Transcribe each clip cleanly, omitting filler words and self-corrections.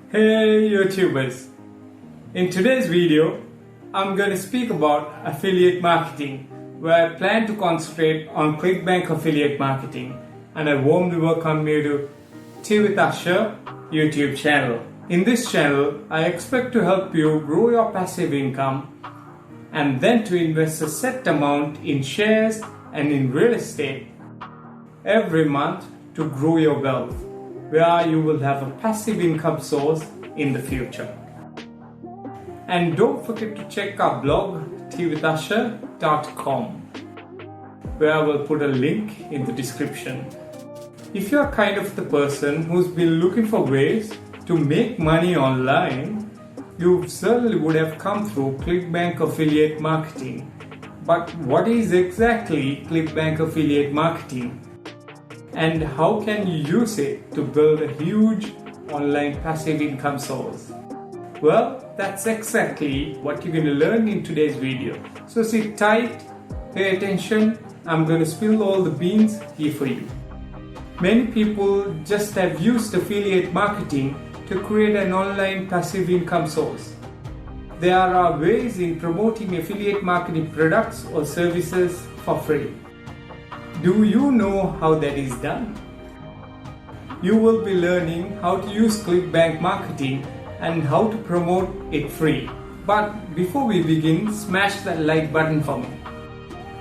Hey YouTubers! In today's video, I'm going to speak about affiliate marketing, where I plan to concentrate on Clickbank affiliate marketing, and I warmly welcome you to Tea with Usher YouTube channel. In this channel, I expect to help you grow your passive income and then to invest a set amount in shares and in real estate every month to grow your wealth, where you will have a passive income source in the future. And don't forget to check our blog teawithusher.com, where I will put a link in the description. If you are kind of the person who's been looking for ways to make money online, you certainly would have come through Clickbank affiliate marketing. But what is exactly Clickbank affiliate marketing? And how can you use it to build a huge online passive income source? Well, that's exactly what you're going to learn in today's video. So sit tight, pay attention. I'm going to spill all the beans here for you. Many people just have used affiliate marketing to create an online passive income source. There are ways in promoting affiliate marketing products or services for free. Do you know how that is done? You will be learning how to use Clickbank marketing and how to promote it free. But before we begin, smash that like button for me.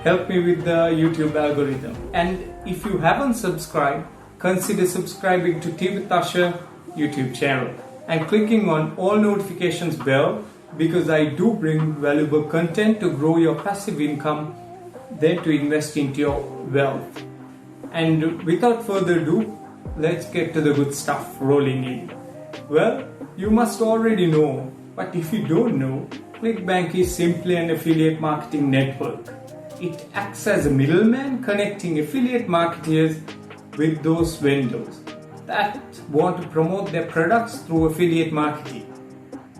Help me with the YouTube algorithm. And if you haven't subscribed, consider subscribing to Tea with Usher YouTube channel and clicking on all notifications bell, because I do bring valuable content to grow your passive income, then to invest into your wealth. And without further ado, let's get to the good stuff rolling in. Well, you must already know, but if you don't know, Clickbank is simply an affiliate marketing network. It acts as a middleman connecting affiliate marketers with those vendors that want to promote their products through affiliate marketing.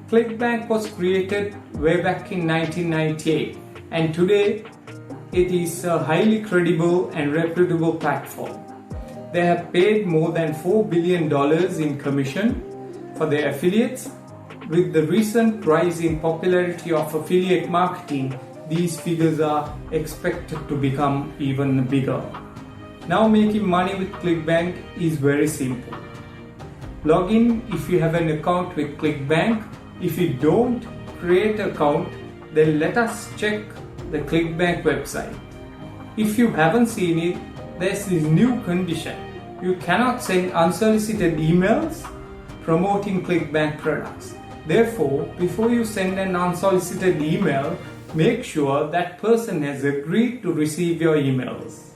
Clickbank was created way back in 1998, and today it is a highly credible and reputable platform. They have paid more than $4 billion in commission for their affiliates. With the recent rise in popularity of affiliate marketing, these figures are expected to become even bigger. Now making money with Clickbank is very simple. Log in if you have an account with Clickbank. If you don't, create an account, then let us check the Clickbank website. If you haven't seen it, there's this new condition. You cannot send unsolicited emails promoting Clickbank products. Therefore, before you send an unsolicited email, make sure that person has agreed to receive your emails.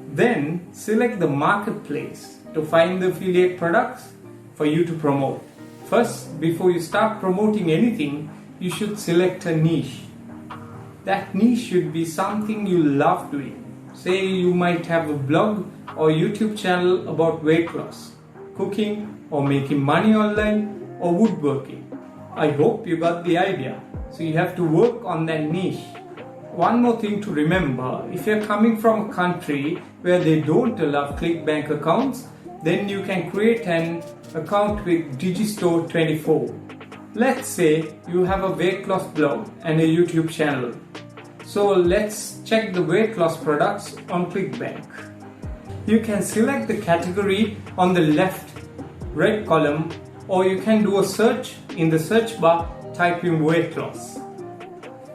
Then select the marketplace to find the affiliate products for you to promote. First, before you start promoting anything, you should select a niche. That niche should be something you love doing. Say you might have a blog or YouTube channel about weight loss, cooking, or making money online, or woodworking. I hope you got the idea. So you have to work on that niche. One more thing to remember, if you're coming from a country where they don't allow Clickbank accounts, then you can create an account with Digistore24. Let's say you have a weight loss blog and a YouTube channel. So let's check the weight loss products on Clickbank. You can select the category on the left red column, or you can do a search in the search bar, type in weight loss.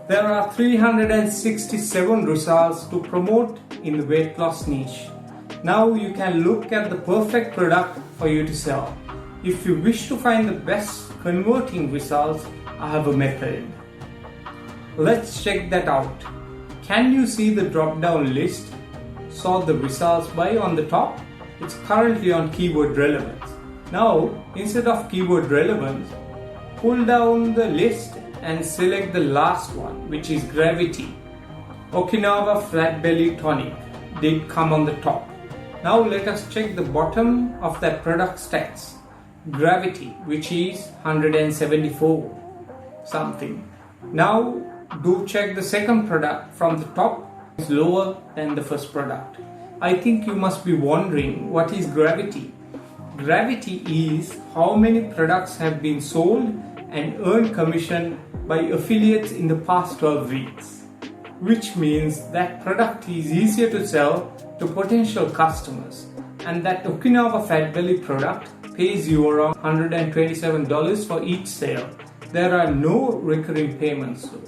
There are 367 results to promote in the weight loss niche. Now you can look at the perfect product for you to sell. If you wish to find the best converting results, I have a method. Let's check that out. Can you see the drop-down list? Sort the results by on the top. It's currently on keyword relevance. Now, instead of keyword relevance, pull down the list and select the last one, which is gravity. Okinawa flat belly tonic did come on the top. Now let us check the bottom of that product stats. Gravity, which is 174 something. Now do check the second product from the top, is lower than the first product. I think you must be wondering, what is gravity? Gravity is how many products have been sold and earned commission by affiliates in the past 12 weeks, which means that product is easier to sell to potential customers, and that Okinawa Fat Belly product pays you around $127 for each sale. There are no recurring payments though.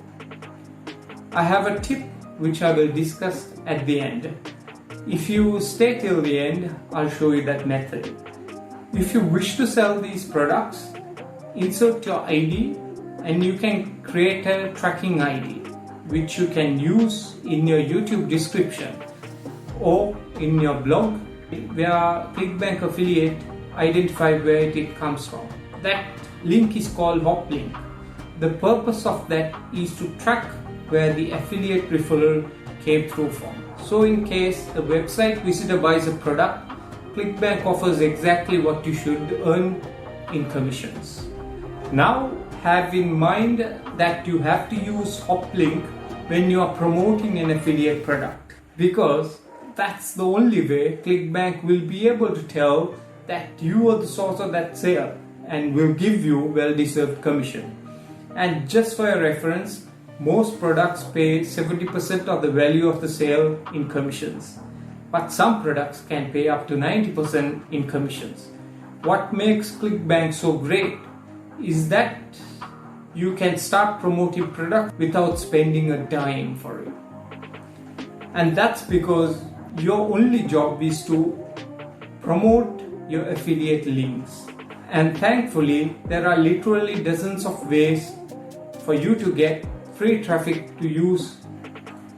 I have a tip which I will discuss at the end. If you stay till the end, I'll show you that method. If you wish to sell these products, insert your ID and you can create a tracking ID which you can use in your YouTube description or in your blog where Clickbank affiliate identify where it comes from. That link is called hop link. The purpose of that is to track where the affiliate referral came through from. So in case the website visitor buys a product, Clickbank offers exactly what you should earn in commissions. Now have in mind that you have to use hop link when you are promoting an affiliate product, because that's the only way Clickbank will be able to tell that you are the source of that sale and will give you well-deserved commission. And just for your reference, most products pay 70% of the value of the sale in commissions, but some products can pay up to 90% in commissions. What makes Clickbank so great is that you can start promoting product without spending a dime for it. And that's because your only job is to promote your affiliate links. And thankfully, there are literally dozens of ways for you to get free traffic to use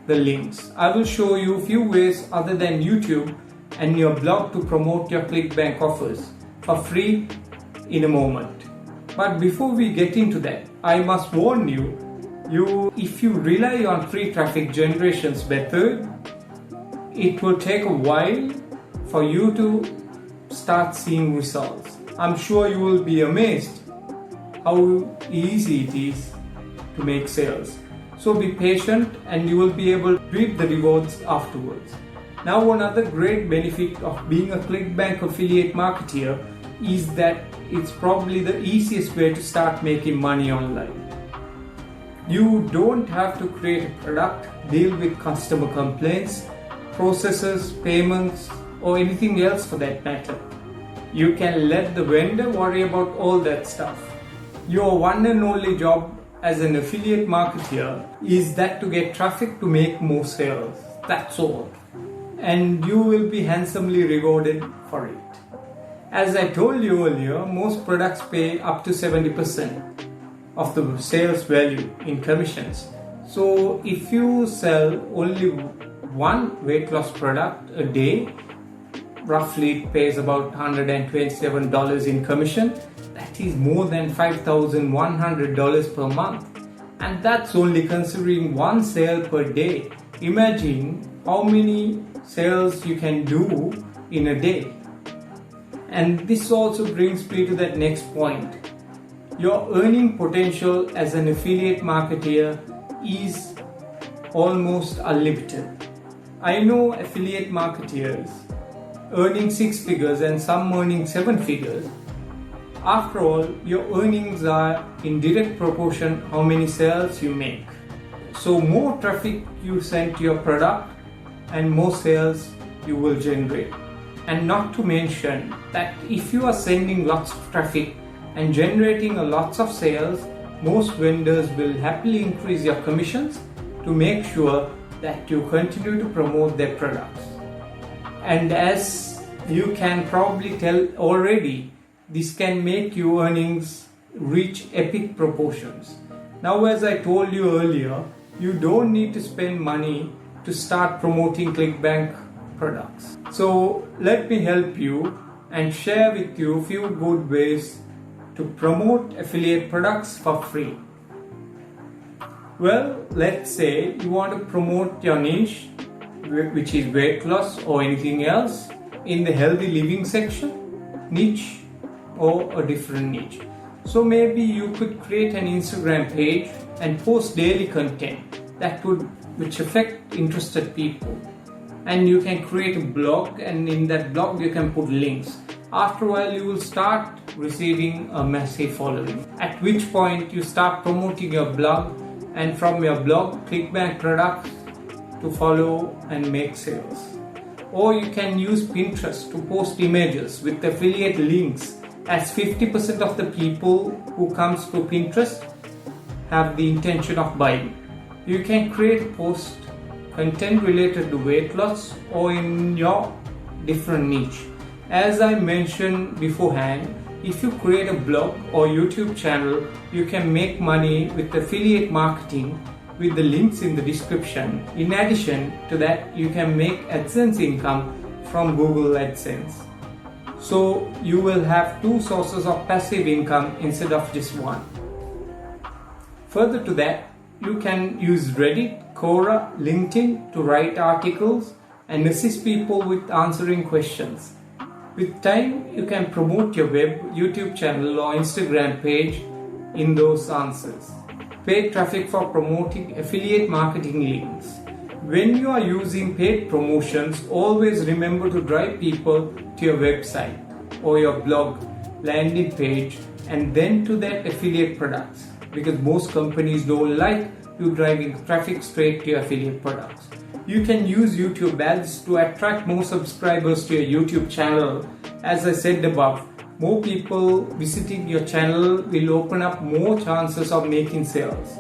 the links. I will show you a few ways other than YouTube and your blog to promote your Clickbank offers for free in a moment. But before we get into that, I must warn you, if you rely on free traffic generations method, it will take a while for you to start seeing results. I'm sure you will be amazed how easy it is to make sales. So be patient and you will be able to reap the rewards afterwards. Now another great benefit of being a Clickbank affiliate marketer is that it's probably the easiest way to start making money online. You don't have to create a product, deal with customer complaints, processes, payments, or anything else for that matter. You can let the vendor worry about all that stuff. Your one and only job as an affiliate marketer is that to get traffic to make more sales. That's all. And you will be handsomely rewarded for it. As I told you earlier, most products pay up to 70% of the sales value in commissions. So if you sell only one weight loss product a day, roughly it pays about $127 in commission. That is more than $5,100 per month. And that's only considering one sale per day. Imagine how many sales you can do in a day. And this also brings me to that next point. Your earning potential as an affiliate marketer is almost unlimited. I know affiliate marketers earning 6 figures and some earning 7 figures. After all, your earnings are in direct proportion how many sales you make. So more traffic you send to your product and more sales you will generate. And not to mention that if you are sending lots of traffic and generating a lots of sales, most vendors will happily increase your commissions to make sure that you continue to promote their products. And as you can probably tell already, this can make your earnings reach epic proportions. Now, as I told you earlier, you don't need to spend money to start promoting Clickbank products. So let me help you and share with you a few good ways to promote affiliate products for free. Well, let's say you want to promote your niche, which is weight loss or anything else, in the healthy living section, niche, or a different niche. So maybe you could create an Instagram page and post daily content which affect interested people. And you can create a blog, and in that blog you can put links. After a while, you will start receiving a massive following, at which point you start promoting your blog, and from your blog, Clickbank products to follow and make sales. Or you can use Pinterest to post images with affiliate links, as 50% of the people who comes to Pinterest have the intention of buying. You can create post content related to weight loss or in your different niche. As I mentioned beforehand, if you create a blog or YouTube channel, you can make money with affiliate marketing with the links in the description. In addition to that, you can make AdSense income from Google AdSense. So you will have two sources of passive income instead of just one. Further to that, you can use Reddit, Quora, LinkedIn to write articles and assist people with answering questions. With time, you can promote your web, YouTube channel or Instagram page in those answers. Paid traffic for promoting affiliate marketing links. When you are using paid promotions, always remember to drive people to your website or your blog, landing page, and then to that affiliate products, because most companies don't like you driving traffic straight to your affiliate products. You can use YouTube ads to attract more subscribers to your YouTube channel. As I said above, more people visiting your channel will open up more chances of making sales.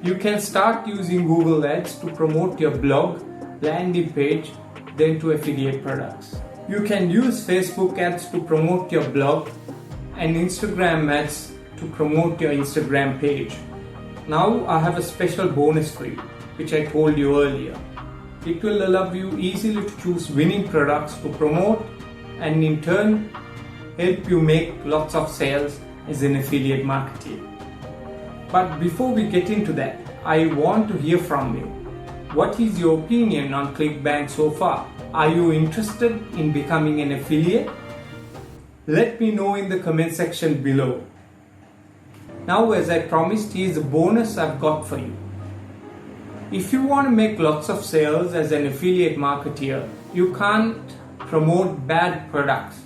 You can start using Google Ads to promote your blog, landing page, then to affiliate products. You can use Facebook ads to promote your blog and Instagram ads to promote your Instagram page. Now I have a special bonus for you, which I told you earlier. It will allow you easily to choose winning products to promote and in turn help you make lots of sales as an affiliate marketer. But before we get into that, I want to hear from you. What is your opinion on Clickbank so far? Are you interested in becoming an affiliate? Let me know in the comment section below. Now, as I promised, here's a bonus I've got for you. If you want to make lots of sales as an affiliate marketer, you can't promote bad products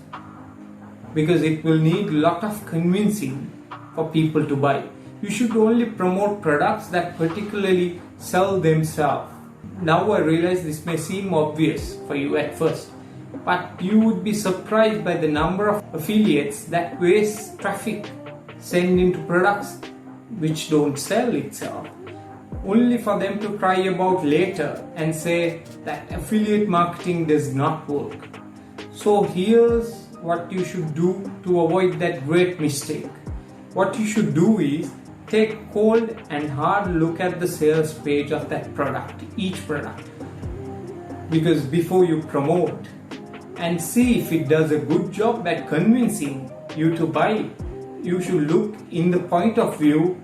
because it will need a lot of convincing for people to buy. You should only promote products that particularly sell themselves. Now I realize this may seem obvious for you at first, but you would be surprised by the number of affiliates that waste traffic send into products which don't sell itself, only for them to cry about later and say that affiliate marketing does not work. So here's what you should do to avoid that great mistake. What you should do is take a cold and hard look at the sales page of that product, each product, because before you promote, and see if it does a good job at convincing you to buy, you should look in the point of view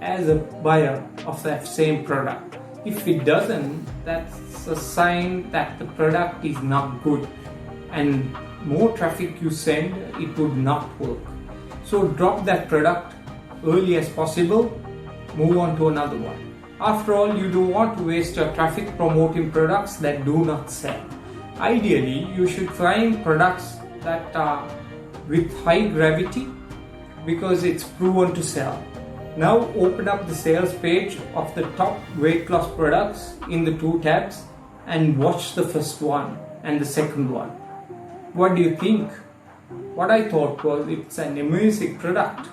as a buyer of that same product. If it doesn't, that's a sign that the product is not good, and more traffic you send, it would not work. So drop that product early as possible, move on to another one. After all, you don't want to waste your traffic promoting products that do not sell. Ideally, you should find products that are with high gravity because it's proven to sell. Now open up the sales page of the top weight loss products in the two tabs and watch the first one and the second one. What do you think? What I thought was it's an amazing product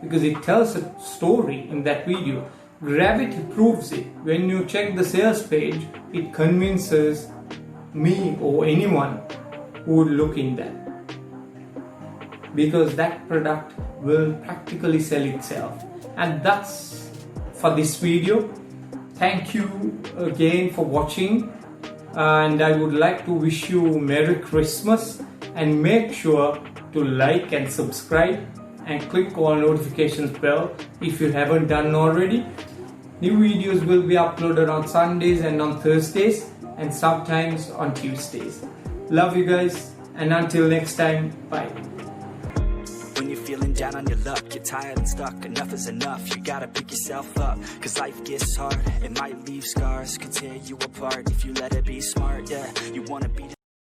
because it tells a story in that video. Gravity proves it. When you check the sales page, it convinces me or anyone who would look in that, because that product will practically sell itself. And that's for this video. Thank you again for watching, and I would like to wish you Merry Christmas, and make sure to like and subscribe and click on notifications bell if you haven't done already. New videos will be uploaded on Sundays and on Thursdays, and sometimes on Tuesdays. Love you guys, and until next time, bye. When you're feeling down on your luck, you're tired and stuck, enough is enough, you gotta pick yourself up. Cause life gets hard, it might leave scars, could tear you apart if you let it be smart, yeah. You wanna be